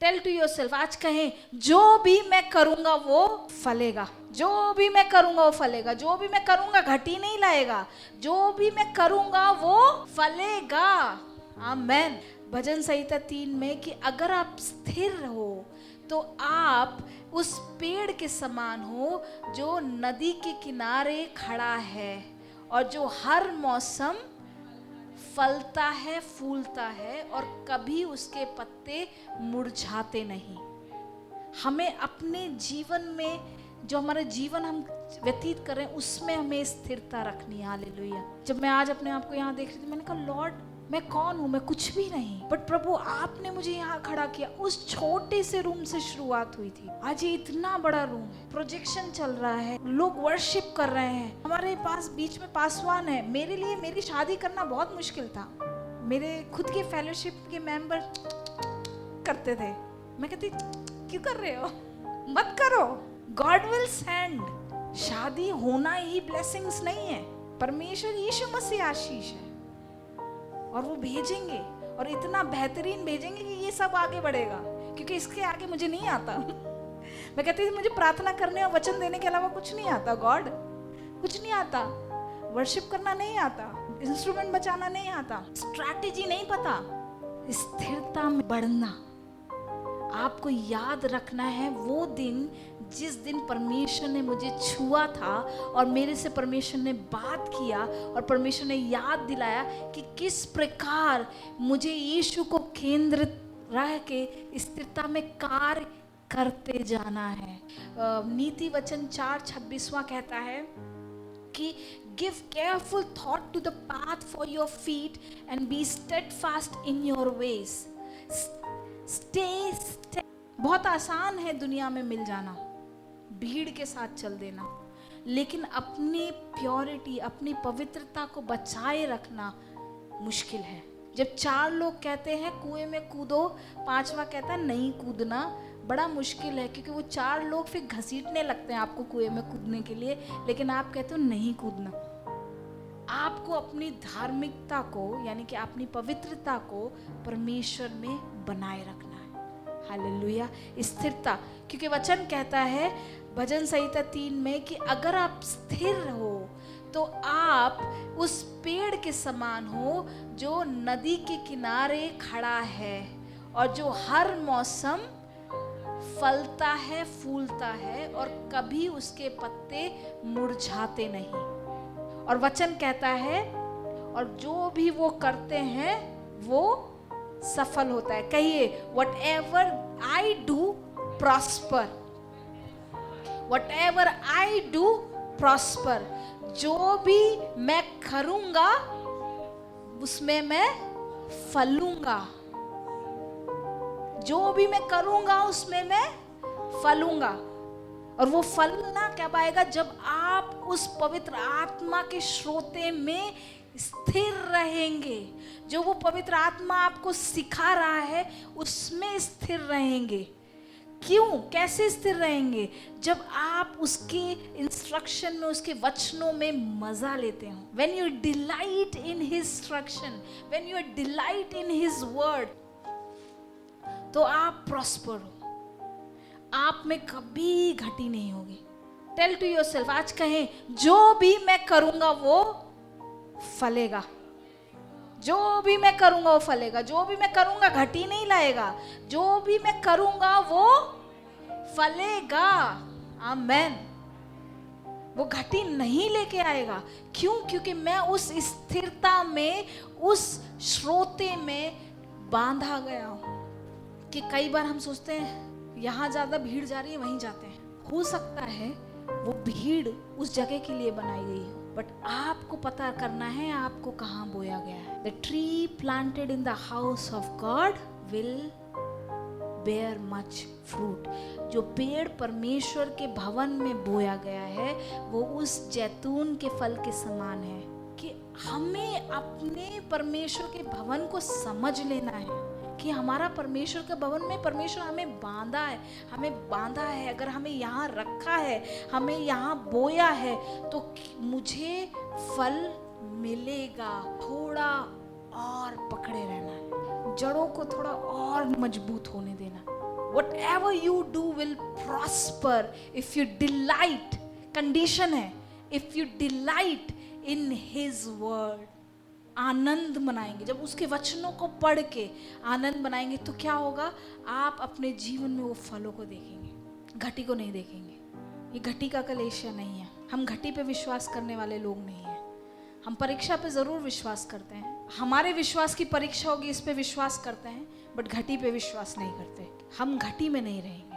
Tell to yourself, आज कहें जो भी मैं करूंगा वो फलेगा, जो भी मैं करूंगा वो फलेगा, जो भी मैं करूंगा घटी नहीं लाएगा, जो भी मैं करूंगा वो फलेगा। आमेन। भजन संहिता 3 में कि अगर आप स्थिर हो तो आप उस पेड़ के समान हो जो नदी के किनारे खड़ा है और जो हर मौसम फलता है, फूलता है और कभी उसके पत्ते मुरझाते नहीं। हमें अपने जीवन में, जो हमारा जीवन हम व्यतीत कर रहे हैं, उसमें हमें स्थिरता रखनी है। हालेलुया। जब मैं आज अपने आप को यहाँ देख रही थी, मैंने कहा लॉर्ड मैं कौन हूँ, मैं कुछ भी नहीं, बट प्रभु आपने मुझे यहाँ खड़ा किया। उस छोटे से रूम से शुरुआत हुई थी, आज ये इतना बड़ा रूम है, प्रोजेक्शन चल रहा है, लोग वर्शिप कर रहे हैं, हमारे पास बीच में पासवान है। मेरे लिए मेरी शादी करना बहुत मुश्किल था। मेरे खुद के फेलोशिप के मेंबर करते थे, मैं कहती क्यों कर रहे हो, मत करो, गॉड विल सेंड। शादी होना ही ब्लेसिंग्स नहीं है, परमेश्वर यीशु मसीह आशीष है और वो भेजेंगे और इतना बेहतरीन भेजेंगे कि ये सब आगे बढ़ेगा, क्योंकि इसके आगे मुझे नहीं आता। मैं कहती थी मुझे प्रार्थना करने और वचन देने के अलावा कुछ नहीं आता, गॉड कुछ नहीं आता, वर्शिप करना नहीं आता, इंस्ट्रूमेंट बजाना नहीं आता, स्ट्रैटेजी नहीं पता। स्थिरता में बढ़ना। आपको याद रखना है वो दिन जिस दिन परमेश्वर ने मुझे छुआ था और मेरे से परमेश्वर ने बात किया और परमेश्वर ने याद दिलाया कि किस प्रकार मुझे यीशु को केंद्र रह के स्थिरता में कार्य करते जाना है। नीति वचन 4:26 कहता है कि give careful thought to the path for your feet and be steadfast in your ways. Stay. बहुत आसान है दुनिया में मिल जाना, भीड़ के साथ चल देना, लेकिन अपनी प्योरिटी, अपनी पवित्रता को बचाए रखना मुश्किल है। जब 4 लोग कहते हैं कुएं में कूदो, 5वां कहता है नहीं कूदना, बड़ा मुश्किल है, क्योंकि वो 4 लोग फिर घसीटने लगते हैं आपको कुएं में कूदने के लिए, लेकिन आप कहते हो नहीं कूदना। आपको अपनी धार्मिकता को, यानी कि अपनी पवित्रता को परमेश्वर में बनाए रखना है। हालेलुया। स्थिरता, क्योंकि वचन कहता है भजन संहिता 3 में कि अगर आप स्थिर हो तो आप उस पेड़ के समान हो जो नदी के किनारे खड़ा है और जो हर मौसम फलता है, फूलता है और कभी उसके पत्ते मुरझाते नहीं। और वचन कहता है और जो भी वो करते हैं वो सफल होता है। कहिए whatever I do prosper, whatever I do prosper। जो भी मैं करूंगा उसमें मैं फलूंगा, जो भी मैं करूंगा उसमें मैं फलूंगा। और वो फलना कब आएगा? जब आप उस पवित्र आत्मा के स्रोते में स्थिर रहेंगे। जो वो पवित्र आत्मा आपको सिखा रहा है उसमें स्थिर रहेंगे। क्यों, कैसे स्थिर रहेंगे? जब आप उसके इंस्ट्रक्शन में, उसके वचनों में मजा लेते हो। When you delight in his instruction, when you delight in his word, तो आप प्रॉस्पर हो, आप में कभी घटी नहीं होगी। टेल टू योरसेल्फ, आज कहें जो भी मैं करूंगा वो फलेगा, जो भी मैं करूंगा वो फलेगा, जो भी मैं करूंगा घटी नहीं लाएगा, जो भी मैं करूंगा वो फलेगा। आमेन। वो घटी नहीं लेके आएगा। क्यों? क्योंकि मैं उस स्थिरता में, उस श्रोते में बांधा गया हूं। कि कई बार हम सोचते हैं यहाँ ज्यादा भीड़ जा रही है, वहीं जाते हैं। हो सकता है वो भीड़ उस जगह के लिए बनाई गई हो, बट आपको पता करना है आपको कहाँ बोया गया है। The tree planted in the house of God will bear much fruit। जो पेड़ परमेश्वर के भवन में बोया गया है वो उस जैतून के फल के समान है। कि हमें अपने परमेश्वर के भवन को समझ लेना है कि हमारा परमेश्वर के भवन में परमेश्वर हमें बांधा है, हमें बांधा है। अगर हमें यहाँ रखा है, हमें यहाँ बोया है, तो मुझे फल मिलेगा। थोड़ा और पकड़े रहना है, जड़ों को थोड़ा और मजबूत होने देना। Whatever you do will prosper if you delight. Condition है, if you delight in his word. आनंद मनाएंगे जब उसके वचनों को पढ़ के आनंद मनाएंगे तो क्या होगा, आप अपने जीवन में वो फलों को देखेंगे, घटी को नहीं देखेंगे। ये घटी का कलेशा नहीं है। हम घटी पे विश्वास करने वाले लोग नहीं हैं। हम परीक्षा पे ज़रूर विश्वास करते हैं, हमारे विश्वास की परीक्षा होगी इस पे विश्वास करते हैं, बट घटी पे विश्वास नहीं करते। हम घटी में नहीं रहेंगे।